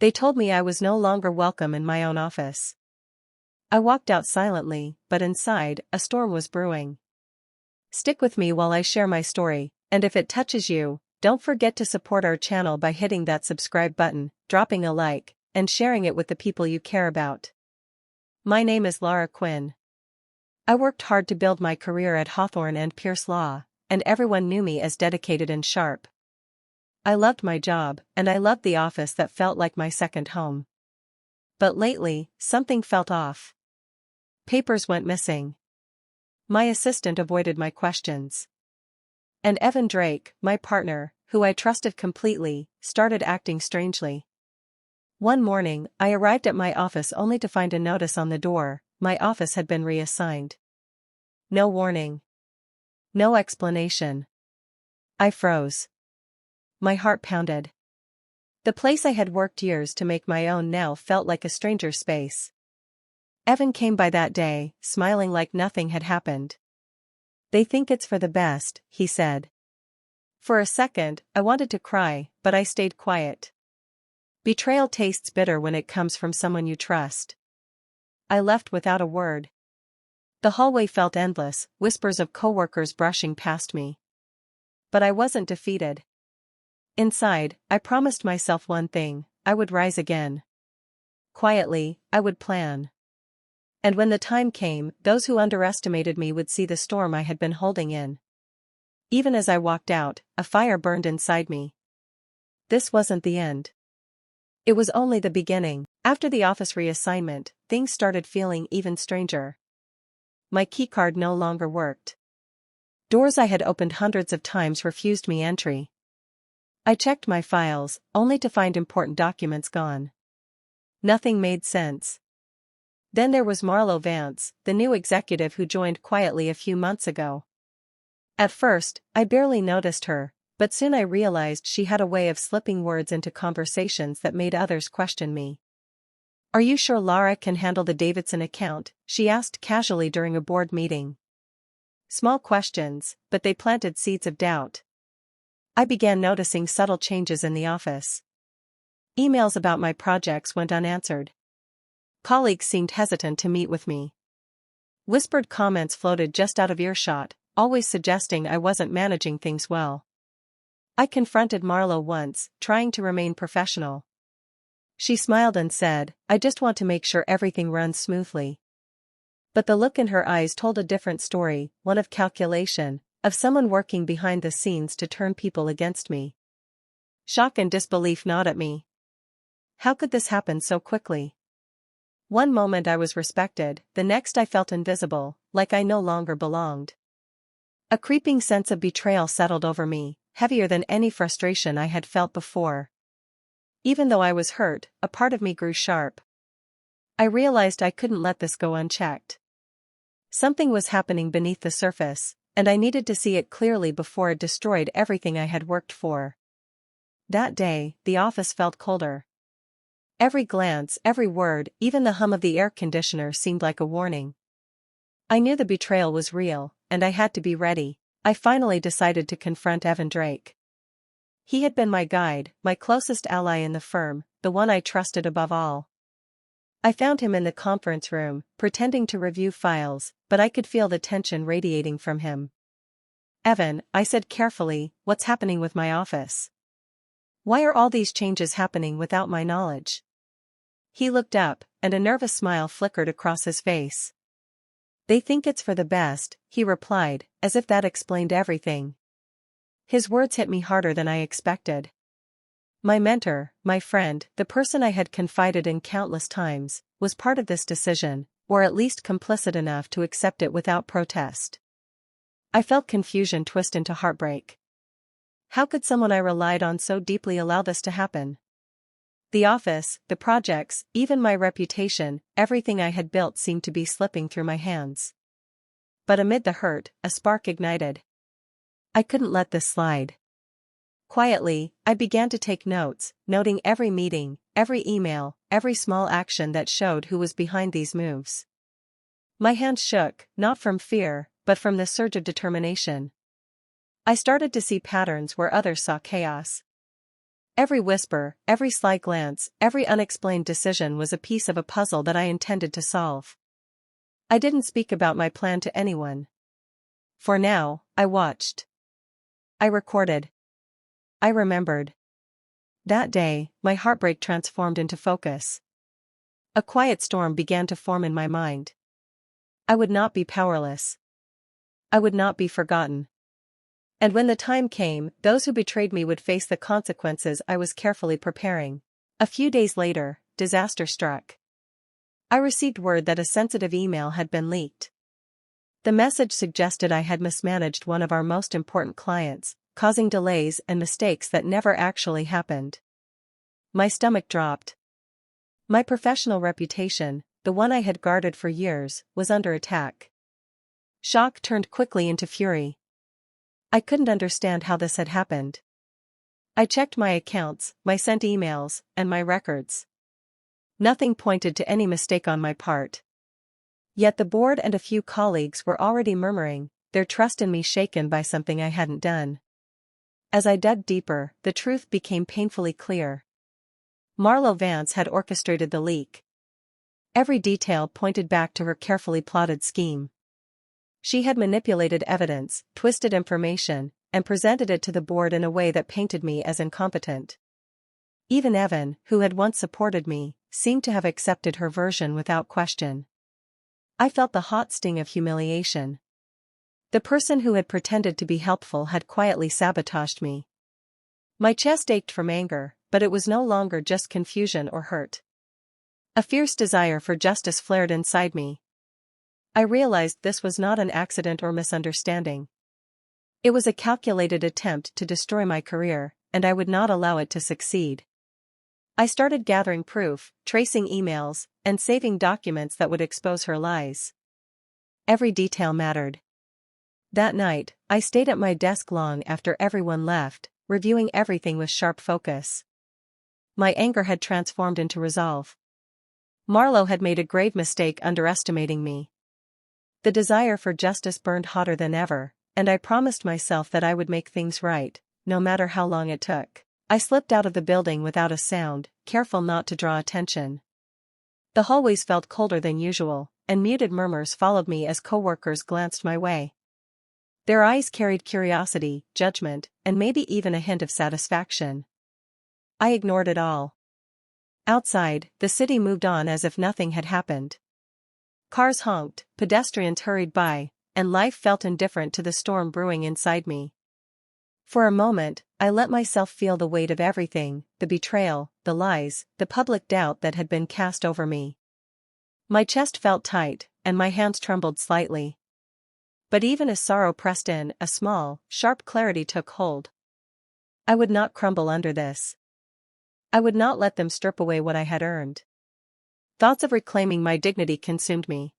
They told me I was no longer welcome in my own office. I walked out silently, but inside, a storm was brewing. Stick with me while I share my story, and if it touches you, don't forget to support our channel by hitting that subscribe button, dropping a like, and sharing it with the people you care about. My name is Laura Quinn. I worked hard to build my career at Hawthorne and Pierce Law, and everyone knew me as dedicated and sharp. I loved my job, and I loved the office that felt like my second home. But lately, something felt off. Papers went missing. My assistant avoided my questions. And Evan Drake, my partner, who I trusted completely, started acting strangely. One morning, I arrived at my office only to find a notice on the door: my office had been reassigned. No warning. No explanation. I froze. My heart pounded. The place I had worked years to make my own now felt like a stranger space. Evan came by that day, smiling like nothing had happened. "They think it's for the best," he said. For a second, I wanted to cry, but I stayed quiet. Betrayal tastes bitter when it comes from someone you trust. I left without a word. The hallway felt endless, whispers of coworkers brushing past me. But I wasn't defeated. Inside, I promised myself one thing: I would rise again. Quietly, I would plan. And when the time came, those who underestimated me would see the storm I had been holding in. Even as I walked out, a fire burned inside me. This wasn't the end. It was only the beginning. After the office reassignment, things started feeling even stranger. My keycard no longer worked. Doors I had opened hundreds of times refused me entry. I checked my files, only to find important documents gone. Nothing made sense. Then there was Marlo Vance, the new executive who joined quietly a few months ago. At first, I barely noticed her, but soon I realized she had a way of slipping words into conversations that made others question me. "Are you sure Laura can handle the Davidson account?" she asked casually during a board meeting. Small questions, but they planted seeds of doubt. I began noticing subtle changes in the office. Emails about my projects went unanswered. Colleagues seemed hesitant to meet with me. Whispered comments floated just out of earshot, always suggesting I wasn't managing things well. I confronted Marlo once, trying to remain professional. She smiled and said, "I just want to make sure everything runs smoothly." But the look in her eyes told a different story, one of calculation, of someone working behind the scenes to turn people against me. Shock and disbelief gnawed at me. How could this happen so quickly? One moment I was respected, the next I felt invisible, like I no longer belonged. A creeping sense of betrayal settled over me, heavier than any frustration I had felt before. Even though I was hurt, a part of me grew sharp. I realized I couldn't let this go unchecked. Something was happening beneath the surface, and I needed to see it clearly before it destroyed everything I had worked for. That day, the office felt colder. Every glance, every word, even the hum of the air conditioner seemed like a warning. I knew the betrayal was real, and I had to be ready. I finally decided to confront Evan Drake. He had been my guide, my closest ally in the firm, the one I trusted above all. I found him in the conference room, pretending to review files, but I could feel the tension radiating from him. "Evan," I said carefully, "what's happening with my office? Why are all these changes happening without my knowledge?" He looked up, and a nervous smile flickered across his face. "They think it's for the best," he replied, as if that explained everything. His words hit me harder than I expected. My mentor, my friend, the person I had confided in countless times, was part of this decision, or at least complicit enough to accept it without protest. I felt confusion twist into heartbreak. How could someone I relied on so deeply allow this to happen? The office, the projects, even my reputation, everything I had built seemed to be slipping through my hands. But amid the hurt, a spark ignited. I couldn't let this slide. Quietly, I began to take notes, noting every meeting, every email, every small action that showed who was behind these moves. My hands shook, not from fear, but from the surge of determination. I started to see patterns where others saw chaos. Every whisper, every sly glance, every unexplained decision was a piece of a puzzle that I intended to solve. I didn't speak about my plan to anyone. For now, I watched. I recorded. I remembered. That day, my heartbreak transformed into focus. A quiet storm began to form in my mind. I would not be powerless. I would not be forgotten. And when the time came, those who betrayed me would face the consequences I was carefully preparing. A few days later, disaster struck. I received word that a sensitive email had been leaked. The message suggested I had mismanaged one of our most important clients, causing delays and mistakes that never actually happened. My stomach dropped. My professional reputation, the one I had guarded for years, was under attack. Shock turned quickly into fury. I couldn't understand how this had happened. I checked my accounts, my sent emails, and my records. Nothing pointed to any mistake on my part. Yet the board and a few colleagues were already murmuring, their trust in me shaken by something I hadn't done. As I dug deeper, the truth became painfully clear. Marlo Vance had orchestrated the leak. Every detail pointed back to her carefully plotted scheme. She had manipulated evidence, twisted information, and presented it to the board in a way that painted me as incompetent. Even Evan, who had once supported me, seemed to have accepted her version without question. I felt the hot sting of humiliation. The person who had pretended to be helpful had quietly sabotaged me. My chest ached from anger, but it was no longer just confusion or hurt. A fierce desire for justice flared inside me. I realized this was not an accident or misunderstanding. It was a calculated attempt to destroy my career, and I would not allow it to succeed. I started gathering proof, tracing emails, and saving documents that would expose her lies. Every detail mattered. That night, I stayed at my desk long after everyone left, reviewing everything with sharp focus. My anger had transformed into resolve. Marlo had made a grave mistake underestimating me. The desire for justice burned hotter than ever, and I promised myself that I would make things right, no matter how long it took. I slipped out of the building without a sound, careful not to draw attention. The hallways felt colder than usual, and muted murmurs followed me as coworkers glanced my way. Their eyes carried curiosity, judgment, and maybe even a hint of satisfaction. I ignored it all. Outside, the city moved on as if nothing had happened. Cars honked, pedestrians hurried by, and life felt indifferent to the storm brewing inside me. For a moment, I let myself feel the weight of everything, the betrayal, the lies, the public doubt that had been cast over me. My chest felt tight, and my hands trembled slightly. But even as sorrow pressed in, a small, sharp clarity took hold. I would not crumble under this. I would not let them strip away what I had earned. Thoughts of reclaiming my dignity consumed me.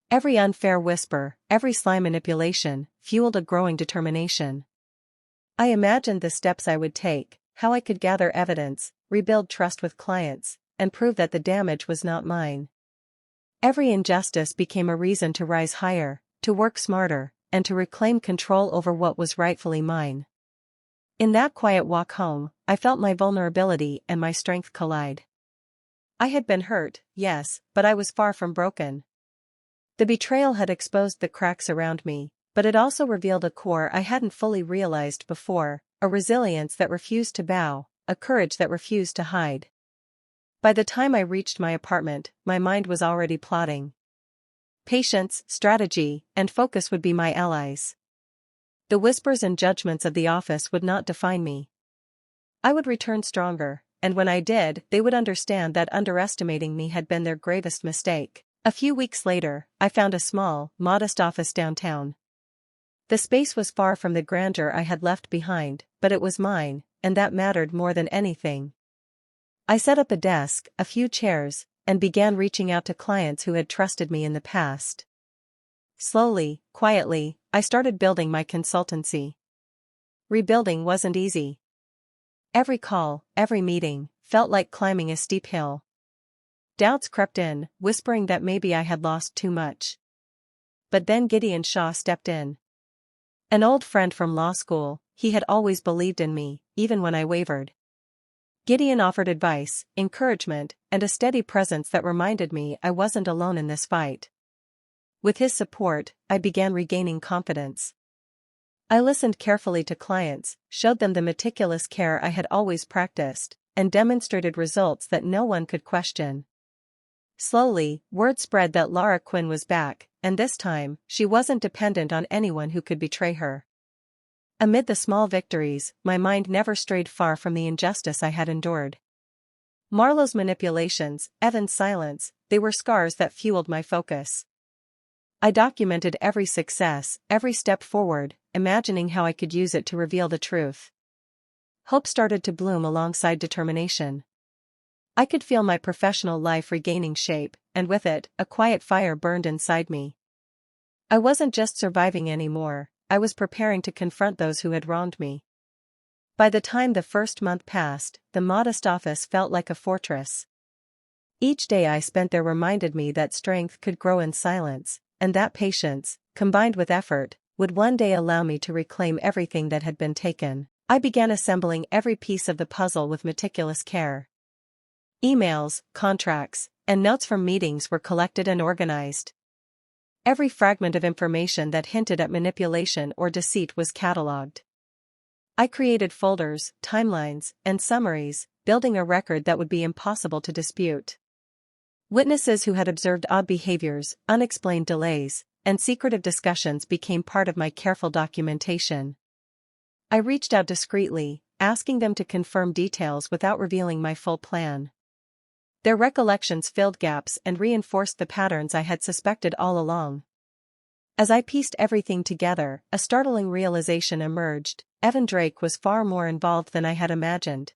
Every unfair whisper, every sly manipulation, fueled a growing determination. I imagined the steps I would take, how I could gather evidence, rebuild trust with clients, and prove that the damage was not mine. Every injustice became a reason to rise higher, to work smarter, and to reclaim control over what was rightfully mine. In that quiet walk home, I felt my vulnerability and my strength collide. I had been hurt, yes, but I was far from broken. The betrayal had exposed the cracks around me, but it also revealed a core I hadn't fully realized before, a resilience that refused to bow, a courage that refused to hide. By the time I reached my apartment, my mind was already plotting. Patience, strategy, and focus would be my allies. The whispers and judgments of the office would not define me. I would return stronger, and when I did, they would understand that underestimating me had been their gravest mistake. A few weeks later, I found a small, modest office downtown. The space was far from the grandeur I had left behind, but it was mine, and that mattered more than anything. I set up a desk, a few chairs, and began reaching out to clients who had trusted me in the past. Slowly, quietly, I started building my consultancy. Rebuilding wasn't easy. Every call, every meeting, felt like climbing a steep hill. Doubts crept in, whispering that maybe I had lost too much. But then Gideon Shaw stepped in. An old friend from law school, he had always believed in me, even when I wavered. Gideon offered advice, encouragement, and a steady presence that reminded me I wasn't alone in this fight. With his support, I began regaining confidence. I listened carefully to clients, showed them the meticulous care I had always practiced, and demonstrated results that no one could question. Slowly, word spread that Laura Quinn was back, and this time, she wasn't dependent on anyone who could betray her. Amid the small victories, my mind never strayed far from the injustice I had endured. Marlowe's manipulations, Evan's silence, they were scars that fueled my focus. I documented every success, every step forward, imagining how I could use it to reveal the truth. Hope started to bloom alongside determination. I could feel my professional life regaining shape, and with it, a quiet fire burned inside me. I wasn't just surviving anymore, I was preparing to confront those who had wronged me. By the time the first month passed, the modest office felt like a fortress. Each day I spent there reminded me that strength could grow in silence, and that patience, combined with effort, would one day allow me to reclaim everything that had been taken. I began assembling every piece of the puzzle with meticulous care. Emails, contracts, and notes from meetings were collected and organized. Every fragment of information that hinted at manipulation or deceit was catalogued. I created folders, timelines, and summaries, building a record that would be impossible to dispute. Witnesses who had observed odd behaviors, unexplained delays, and secretive discussions became part of my careful documentation. I reached out discreetly, asking them to confirm details without revealing my full plan. Their recollections filled gaps and reinforced the patterns I had suspected all along. As I pieced everything together, a startling realization emerged: Evan Drake was far more involved than I had imagined.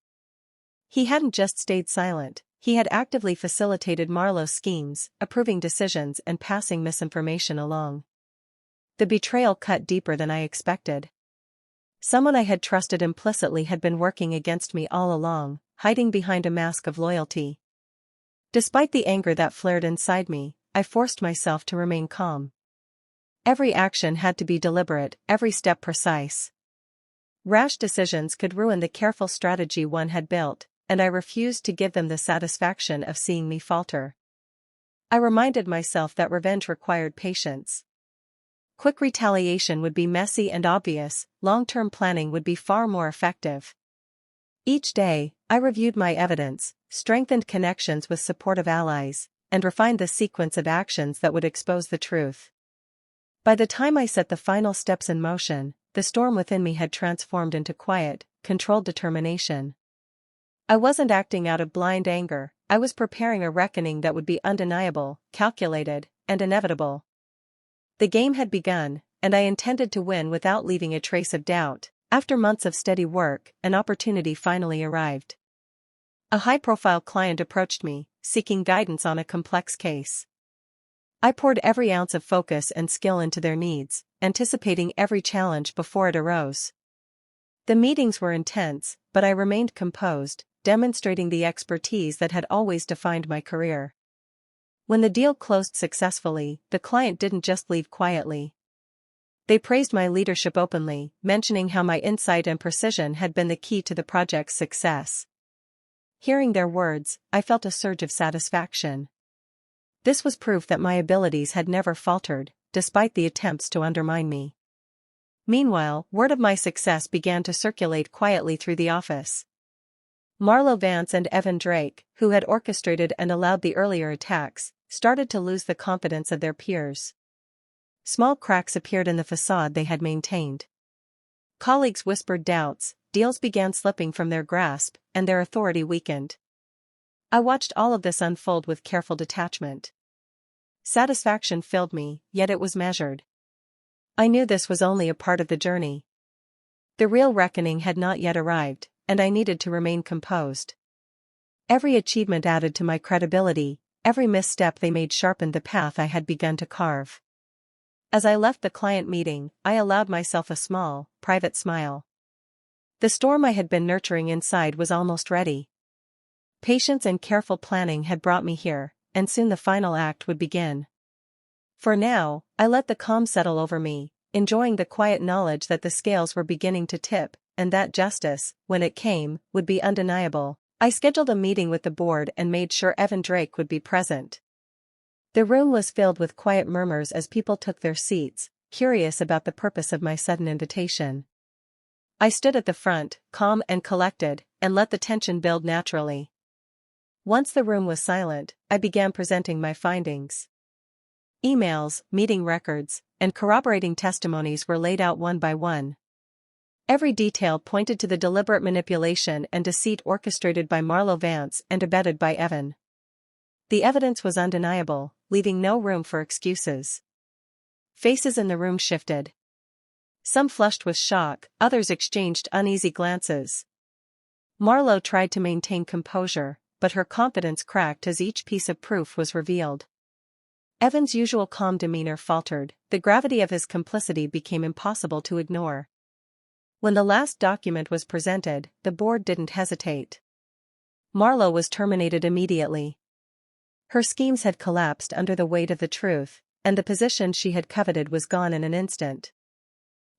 He hadn't just stayed silent, he had actively facilitated Marlowe's schemes, approving decisions and passing misinformation along. The betrayal cut deeper than I expected. Someone I had trusted implicitly had been working against me all along, hiding behind a mask of loyalty. Despite the anger that flared inside me, I forced myself to remain calm. Every action had to be deliberate, every step precise. Rash decisions could ruin the careful strategy one had built, and I refused to give them the satisfaction of seeing me falter. I reminded myself that revenge required patience. Quick retaliation would be messy and obvious, long-term planning would be far more effective. Each day, I reviewed my evidence, strengthened connections with supportive allies, and refined the sequence of actions that would expose the truth. By the time I set the final steps in motion, the storm within me had transformed into quiet, controlled determination. I wasn't acting out of blind anger, I was preparing a reckoning that would be undeniable, calculated, and inevitable. The game had begun, and I intended to win without leaving a trace of doubt. After months of steady work, an opportunity finally arrived. A high-profile client approached me, seeking guidance on a complex case. I poured every ounce of focus and skill into their needs, anticipating every challenge before it arose. The meetings were intense, but I remained composed, demonstrating the expertise that had always defined my career. When the deal closed successfully, the client didn't just leave quietly. They praised my leadership openly, mentioning how my insight and precision had been the key to the project's success. Hearing their words, I felt a surge of satisfaction. This was proof that my abilities had never faltered, despite the attempts to undermine me. Meanwhile, word of my success began to circulate quietly through the office. Marlowe Vance and Evan Drake, who had orchestrated and allowed the earlier attacks, started to lose the confidence of their peers. Small cracks appeared in the facade they had maintained. Colleagues whispered doubts, deals began slipping from their grasp, and their authority weakened. I watched all of this unfold with careful detachment. Satisfaction filled me, yet it was measured. I knew this was only a part of the journey. The real reckoning had not yet arrived, and I needed to remain composed. Every achievement added to my credibility, every misstep they made sharpened the path I had begun to carve. As I left the client meeting, I allowed myself a small, private smile. The storm I had been nurturing inside was almost ready. Patience and careful planning had brought me here, and soon the final act would begin. For now, I let the calm settle over me, enjoying the quiet knowledge that the scales were beginning to tip, and that justice, when it came, would be undeniable. I scheduled a meeting with the board and made sure Evan Drake would be present. The room was filled with quiet murmurs as people took their seats, curious about the purpose of my sudden invitation. I stood at the front, calm and collected, and let the tension build naturally. Once the room was silent, I began presenting my findings. Emails, meeting records, and corroborating testimonies were laid out one by one. Every detail pointed to the deliberate manipulation and deceit orchestrated by Marlo Vance and abetted by Evan. The evidence was undeniable, leaving no room for excuses. Faces in the room shifted. Some flushed with shock, others exchanged uneasy glances. Marlo tried to maintain composure, but her confidence cracked as each piece of proof was revealed. Evan's usual calm demeanor faltered, the gravity of his complicity became impossible to ignore. When the last document was presented, the board didn't hesitate. Marlo was terminated immediately. Her schemes had collapsed under the weight of the truth, and the position she had coveted was gone in an instant.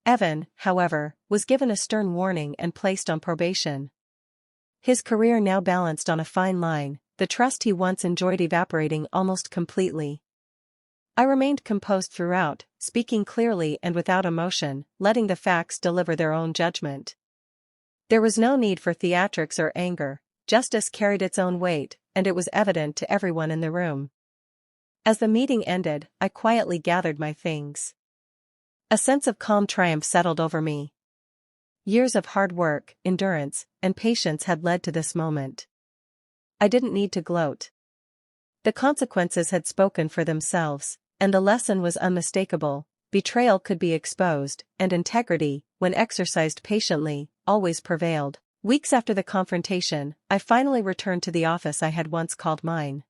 Evan, however, was given a stern warning and placed on probation. His career now balanced on a fine line, the trust he once enjoyed evaporating almost completely. I remained composed throughout, speaking clearly and without emotion, letting the facts deliver their own judgment. There was no need for theatrics or anger, justice carried its own weight, and it was evident to everyone in the room. As the meeting ended, I quietly gathered my things. A sense of calm triumph settled over me. Years of hard work, endurance, and patience had led to this moment. I didn't need to gloat. The consequences had spoken for themselves, and the lesson was unmistakable: betrayal could be exposed, and integrity, when exercised patiently, always prevailed. Weeks after the confrontation, I finally returned to the office I had once called mine.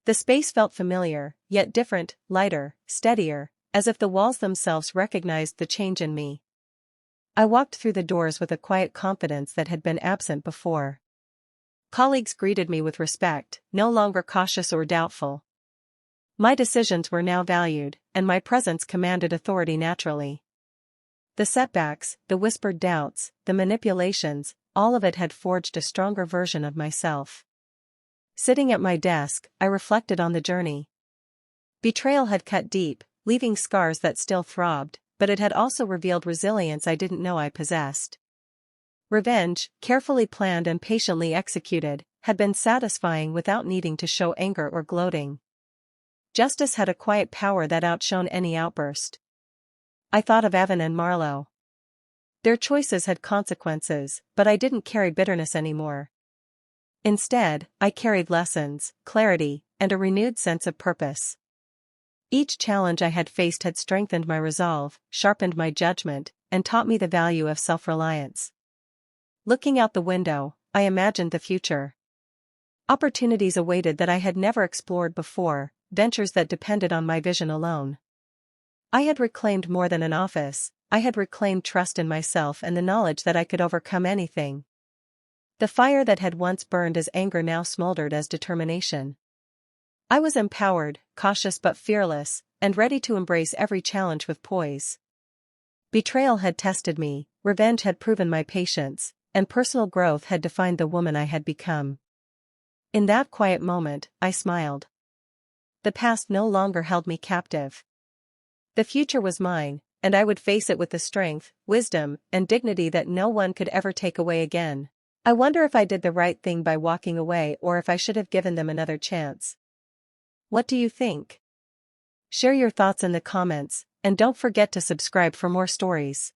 The space felt familiar, yet different, lighter, steadier, as if the walls themselves recognized the change in me. I walked through the doors with a quiet confidence that had been absent before. Colleagues greeted me with respect, no longer cautious or doubtful. My decisions were now valued, and my presence commanded authority naturally. The setbacks, the whispered doubts, the manipulations, all of it had forged a stronger version of myself. Sitting at my desk, I reflected on the journey. Betrayal had cut deep, leaving scars that still throbbed, but it had also revealed resilience I didn't know I possessed. Revenge, carefully planned and patiently executed, had been satisfying without needing to show anger or gloating. Justice had a quiet power that outshone any outburst. I thought of Evan and Marlo. Their choices had consequences, but I didn't carry bitterness anymore. Instead, I carried lessons, clarity, and a renewed sense of purpose. Each challenge I had faced had strengthened my resolve, sharpened my judgment, and taught me the value of self-reliance. Looking out the window, I imagined the future. Opportunities awaited that I had never explored before, ventures that depended on my vision alone. I had reclaimed more than an office, I had reclaimed trust in myself and the knowledge that I could overcome anything. The fire that had once burned as anger now smoldered as determination. I was empowered, cautious but fearless, and ready to embrace every challenge with poise. Betrayal had tested me, revenge had proven my patience, and personal growth had defined the woman I had become. In that quiet moment, I smiled. The past no longer held me captive. The future was mine, and I would face it with the strength, wisdom, and dignity that no one could ever take away again. I wonder if I did the right thing by walking away or if I should have given them another chance. What do you think? Share your thoughts in the comments, and don't forget to subscribe for more stories.